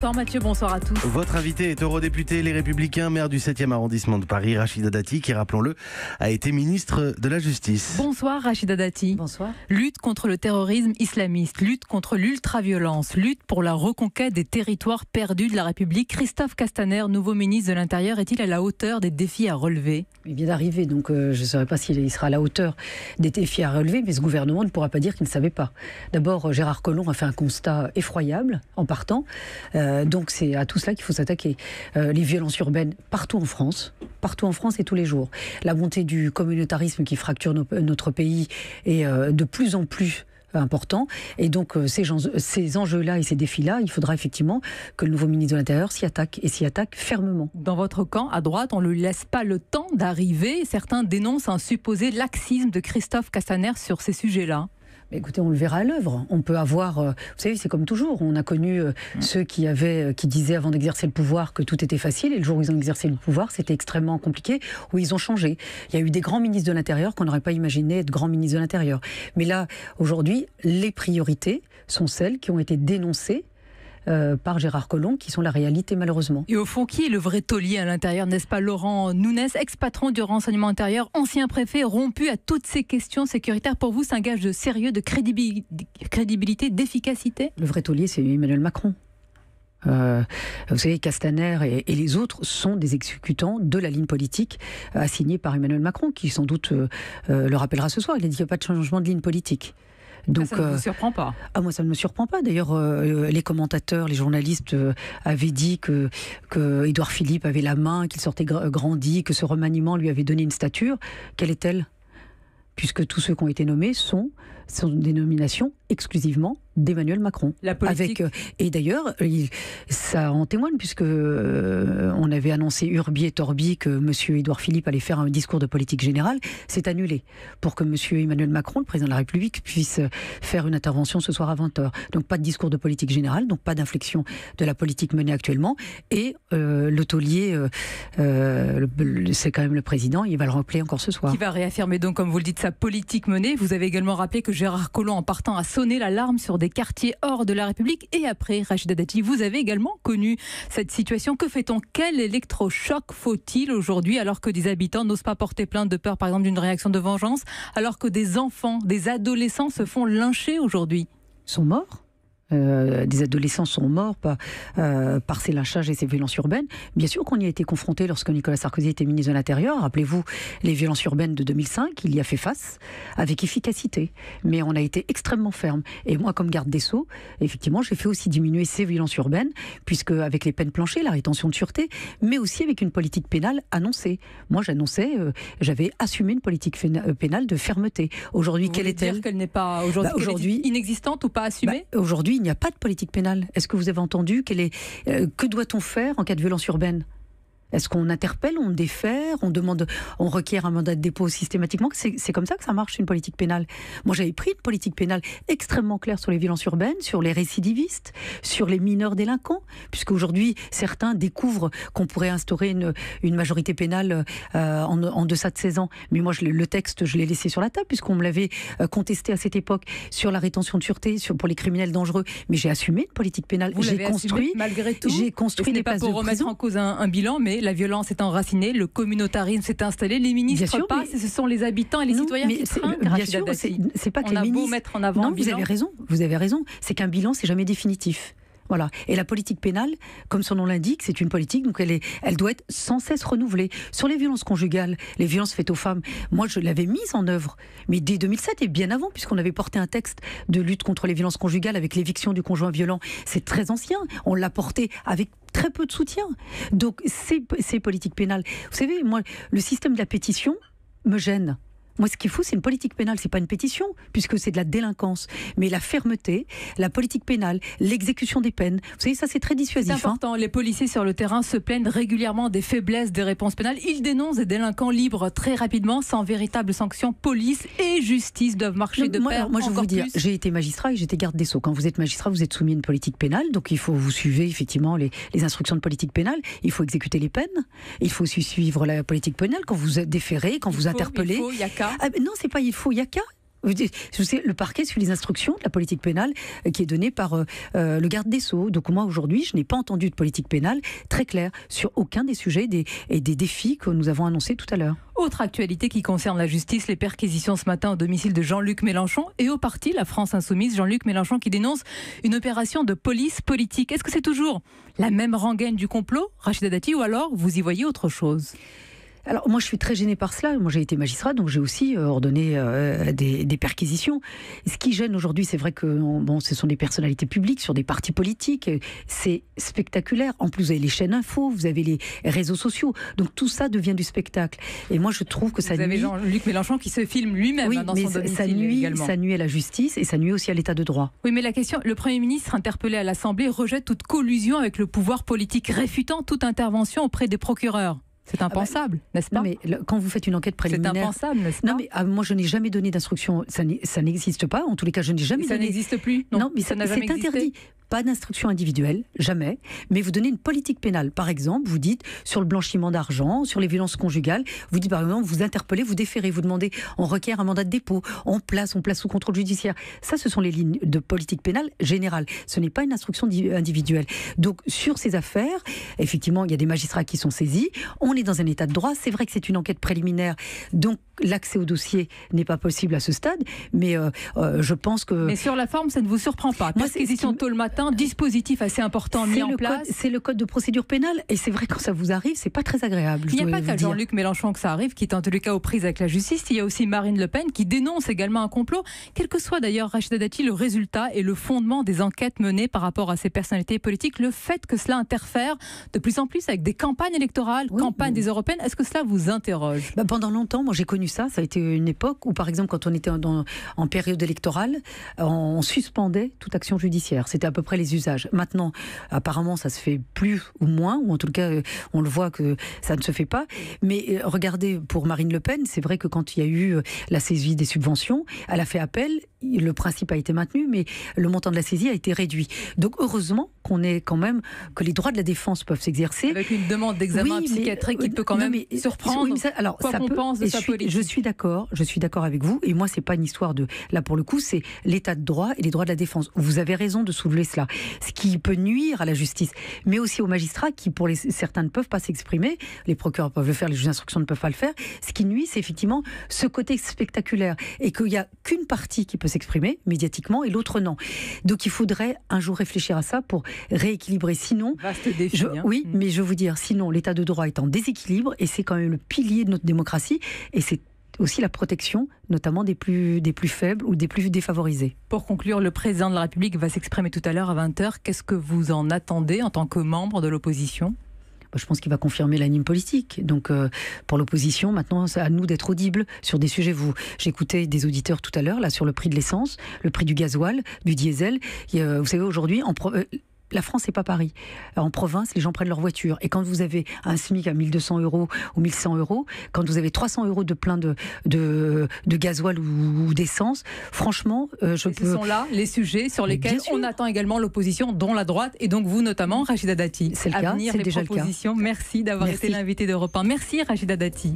Bonsoir Mathieu, bonsoir à tous. Votre invité est eurodéputé Les Républicains, maire du 7e arrondissement de Paris, Rachida Dati, qui, rappelons-le, a été ministre de la Justice. Bonsoir Rachida Dati. Bonsoir. Lutte contre le terrorisme islamiste, lutte contre l'ultraviolence, lutte pour la reconquête des territoires perdus de la République. Christophe Castaner, nouveau ministre de l'Intérieur, est-il à la hauteur des défis à relever ? Il vient d'arriver, donc je ne saurais pas s'il sera à la hauteur des défis à relever, mais ce gouvernement ne pourra pas dire qu'il ne savait pas. D'abord, Gérard Collomb a fait un constat effroyable en partant. Donc c'est à tout cela qu'il faut s'attaquer. Les violences urbaines partout en France et tous les jours. La montée du communautarisme qui fracture notre pays est de plus en plus important. Et donc ces enjeux-là et ces défis-là, il faudra effectivement que le nouveau ministre de l'Intérieur s'y attaque et s'y attaque fermement. Dans votre camp, à droite, on ne lui laisse pas le temps d'arriver. Certains dénoncent un supposé laxisme de Christophe Castaner sur ces sujets-là. Écoutez, on le verra à l'œuvre. On peut avoir, vous savez, c'est comme toujours. On a connu ceux qui disaient avant d'exercer le pouvoir que tout était facile, et le jour où ils ont exercé le pouvoir, c'était extrêmement compliqué, où ils ont changé. Il y a eu des grands ministres de l'Intérieur qu'on n'aurait pas imaginé être grands ministres de l'Intérieur. Mais là, aujourd'hui, les priorités sont celles qui ont été dénoncées par Gérard Collomb, qui sont la réalité malheureusement. Et au fond, qui est le vrai taulier à l'intérieur, n'est-ce pas Laurent Nunez, ex-patron du renseignement intérieur, ancien préfet, rompu à toutes ces questions sécuritaires. Pour vous, c'est un gage de sérieux, de crédibilité, d'efficacité ? Le vrai taulier, c'est Emmanuel Macron. Vous savez, Castaner et les autres sont des exécutants de la ligne politique assignée par Emmanuel Macron, qui sans doute le rappellera ce soir. Il a dit qu'il n'y a pas de changement de ligne politique. Donc, ça ne vous surprend pas ? Moi, ça ne me surprend pas. D'ailleurs, les commentateurs, les journalistes avaient dit que Édouard Philippe avait la main, qu'il sortait grandi, que ce remaniement lui avait donné une stature. Quelle est-elle ? Puisque tous ceux qui ont été nommés sont des nominations exclusivement d'Emmanuel Macron. La politique. Et d'ailleurs, ça en témoigne, puisque on avait annoncé Urbi et Torbi que M. Édouard Philippe allait faire un discours de politique générale. C'est annulé pour que M. Emmanuel Macron, le président de la République, puisse faire une intervention ce soir à 20h. Donc pas de discours de politique générale, donc pas d'inflexion de la politique menée actuellement. Et le taulier, c'est quand même le président, il va le rappeler encore ce soir. Qui va réaffirmer donc, comme vous le dites, sa politique menée. Vous avez également rappelé que Gérard Collomb, en partant, a sonné l'alarme sur des quartiers hors de la République. Et après, Rachida Dati, vous avez également connu cette situation. Que fait-on ? Quel électrochoc faut-il aujourd'hui, alors que des habitants n'osent pas porter plainte de peur, par exemple, d'une réaction de vengeance, alors que des enfants, des adolescents se font lyncher aujourd'hui ? Ils sont morts. Des adolescents sont morts par ces lynchages et ces violences urbaines. Bien sûr qu'on y a été confronté lorsque Nicolas Sarkozy était ministre de l'Intérieur. Rappelez-vous les violences urbaines de 2005, il y a fait face avec efficacité. Mais on a été extrêmement ferme. Et moi, comme garde des Sceaux, effectivement, j'ai fait aussi diminuer ces violences urbaines, puisque avec les peines planchées, la rétention de sûreté, mais aussi avec une politique pénale annoncée. Moi, j'avais assumé une politique pénale de fermeté. Aujourd'hui, quelle est-elle ? Dire qu'elle n'est pas aujourd'hui inexistante ou pas assumée ? Aujourd'hui, il n'y a pas de politique pénale. Est-ce que vous avez entendu que doit-on faire en cas de violence urbaine ? Est-ce qu'on interpelle, on défère, on requiert un mandat de dépôt systématiquement ? C'est comme ça que ça marche, une politique pénale. Moi, j'avais pris une politique pénale extrêmement claire sur les violences urbaines, sur les récidivistes, sur les mineurs délinquants, puisque aujourd'hui, certains découvrent qu'on pourrait instaurer une majorité pénale en deçà de 16 ans. Mais moi, le texte, je l'ai laissé sur la table, puisqu'on me l'avait contesté à cette époque sur la rétention de sûreté, pour les criminels dangereux. Mais j'ai assumé une politique pénale. J'ai construit, malgré tout. J'ai construit des places de prison. Ce n'est pas pour remettre en cause un bilan, mais la violence est enracinée, le communautarisme s'est installé, les ministres passent, et ce sont les habitants et les citoyens qui trinquent. Bien sûr, c'est pas que les ministres. Beau mettre en avant non, vous avez raison. C'est qu'un bilan, c'est jamais définitif. Voilà. Et la politique pénale, comme son nom l'indique, c'est une politique, donc elle doit être sans cesse renouvelée. Sur les violences conjugales, les violences faites aux femmes, moi je l'avais mise en œuvre, mais dès 2007 et bien avant, puisqu'on avait porté un texte de lutte contre les violences conjugales avec l'éviction du conjoint violent. C'est très ancien. On l'a porté avec très peu de soutien. Donc ces politiques pénales. Vous savez, moi, le système de la pétition me gêne. Moi, ce qu'il faut, c'est une politique pénale, c'est pas une pétition, puisque c'est de la délinquance. Mais la fermeté, la politique pénale, l'exécution des peines, vous savez, ça c'est très dissuasif. C'est important. Les policiers sur le terrain se plaignent régulièrement des faiblesses des réponses pénales. Ils dénoncent des délinquants libres très rapidement, sans véritable sanction. Police et justice doivent marcher de pair. Moi, je vais vous dire, j'ai été magistrat et j'étais garde des Sceaux. Quand vous êtes magistrat, vous êtes soumis à une politique pénale, donc vous suivez effectivement les instructions de politique pénale. Il faut exécuter les peines. Il faut aussi suivre la politique pénale quand vous êtes déféré, quand vous interpellez. Il y a qu'à. Non, c'est pas il faut, il y a qu'à. Le parquet suit les instructions de la politique pénale qui est donnée par le garde des Sceaux. Donc moi, aujourd'hui, je n'ai pas entendu de politique pénale très claire sur aucun des sujets et des défis que nous avons annoncés tout à l'heure. Autre actualité qui concerne la justice, les perquisitions ce matin au domicile de Jean-Luc Mélenchon et au parti La France Insoumise. Jean-Luc Mélenchon qui dénonce une opération de police politique. Est-ce que c'est toujours la même rengaine du complot, Rachida Dati, ou alors vous y voyez autre chose ? Alors moi je suis très gênée par cela, moi j'ai été magistrat donc j'ai aussi ordonné des perquisitions. Ce qui gêne aujourd'hui, c'est vrai que ce sont des personnalités publiques sur des partis politiques, c'est spectaculaire. En plus vous avez les chaînes info, vous avez les réseaux sociaux, donc tout ça devient du spectacle. Et moi je trouve que ça nuit... Vous avez Jean-Luc Mélenchon qui se filme lui-même dans son domicile ça nuit à la justice et ça nuit aussi à l'état de droit. Oui, mais la question, le Premier ministre interpellé à l'Assemblée rejette toute collusion avec le pouvoir politique, réfutant toute intervention auprès des procureurs. C'est impensable, n'est-ce pas ? Non, mais quand vous faites une enquête préliminaire... C'est impensable, n'est-ce pas ? Non, mais moi, je n'ai jamais donné d'instruction. Ça n'existe pas. En tous les cas, je n'ai jamais donné... Ça n'existe plus ? Non, mais ça n'a jamais existé. C'est interdit. Pas d'instruction individuelle, jamais. Mais vous donnez une politique pénale. Par exemple, vous dites sur le blanchiment d'argent, sur les violences conjugales, vous dites par exemple, vous interpellez, vous déférez, vous demandez, on requiert un mandat de dépôt, on place sous contrôle judiciaire. Ça, ce sont les lignes de politique pénale générale. Ce n'est pas une instruction individuelle. Donc, sur ces affaires, effectivement, il y a des magistrats qui sont saisis. On est dans un état de droit. C'est vrai que c'est une enquête préliminaire. Donc, l'accès au dossier n'est pas possible à ce stade. Mais je pense que... Mais sur la forme, ça ne vous surprend pas. Perquisition tôt le matin. Un dispositif assez important mis en place. C'est le code de procédure pénale et c'est vrai quand ça vous arrive, c'est pas très agréable. Il n'y a pas qu'à Jean-Luc Mélenchon que ça arrive, qui est en tous les cas aux prises avec la justice. Il y a aussi Marine Le Pen qui dénonce également un complot. Quel que soit d'ailleurs, Rachida Dati, le résultat et le fondement des enquêtes menées par rapport à ces personnalités politiques, le fait que cela interfère de plus en plus avec des campagnes électorales, campagnes des européennes, est-ce que cela vous interroge ? Pendant longtemps, moi j'ai connu ça. Ça a été une époque où, par exemple, quand on était en période électorale, on suspendait toute action judiciaire. C'était à peu près les usages. Maintenant, apparemment, ça se fait plus ou moins, ou en tout cas, on le voit que ça ne se fait pas. Mais regardez, pour Marine Le Pen, c'est vrai que quand il y a eu la saisie des subventions, elle a fait appel, le principe a été maintenu, mais le montant de la saisie a été réduit. Donc, heureusement qu'on est quand même, que les droits de la défense peuvent s'exercer. Avec une demande d'examen psychiatrique qui peut quand même surprendre, quoi qu'on pense de sa politique. Je suis d'accord avec vous, et moi, c'est pas une histoire de... Là, pour le coup, c'est l'état de droit et les droits de la défense. Vous avez raison de soulever cela. Ce qui peut nuire à la justice, mais aussi aux magistrats qui, certains ne peuvent pas s'exprimer, les procureurs peuvent le faire, les juges d'instruction ne peuvent pas le faire. Ce qui nuit, c'est effectivement ce côté spectaculaire et qu'il n'y a qu'une partie qui peut s'exprimer médiatiquement et l'autre non. Donc il faudrait un jour réfléchir à ça pour rééquilibrer. Sinon, vaste défi, oui, mais je veux dire, sinon l'état de droit est en déséquilibre et c'est quand même le pilier de notre démocratie et c'est aussi la protection, notamment des plus faibles ou des plus défavorisés. Pour conclure, le président de la République va s'exprimer tout à l'heure à 20h. Qu'est-ce que vous en attendez en tant que membre de l'opposition ? Je pense qu'il va confirmer la ligne politique. Donc, pour l'opposition, maintenant, c'est à nous d'être audibles sur des sujets. J'écoutais des auditeurs tout à l'heure, là, sur le prix de l'essence, le prix du gasoil, du diesel. Vous savez, aujourd'hui, la France, c'est pas Paris. En province, les gens prennent leur voiture. Et quand vous avez un SMIC à 1 200 € ou 1 100 €, quand vous avez 300 € de plein de gasoil ou d'essence, franchement, Ce sont là les sujets sur lesquels on attend également l'opposition, dont la droite, et donc vous notamment, Rachida Dati. C'est le cas, c'est déjà le cas. Merci d'avoir été l'invité d'Europe 1. Merci Rachida Dati.